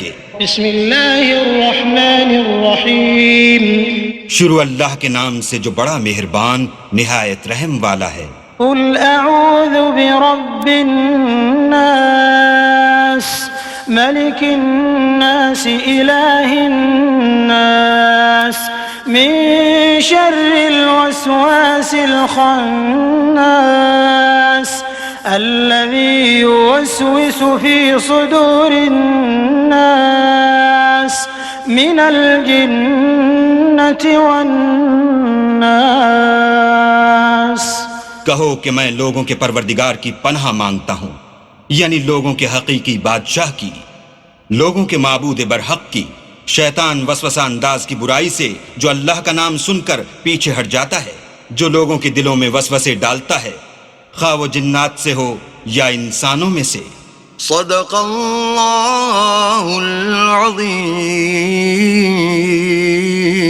گے۔ بسم اللہ الرحمن الرحیم، شروع اللہ کے نام سے جو بڑا مہربان نہایت رحم والا ہے۔ قل اعوذ برب الناس ملک الناس الہ الناس من شر الوسواس الخناس الذي يوسوس في صدور الناس من الجنة والناس۔ کہو کہ میں لوگوں کے پروردگار کی پناہ مانگتا ہوں، یعنی لوگوں کے حقیقی بادشاہ کی، لوگوں کے معبود برحق کی، شیطان وسوسہ انداز کی برائی سے جو اللہ کا نام سن کر پیچھے ہٹ جاتا ہے، جو لوگوں کے دلوں میں وسوسے ڈالتا ہے، خواہ وہ جنات سے ہو یا انسانوں میں سے۔ صدق اللہ العظیم۔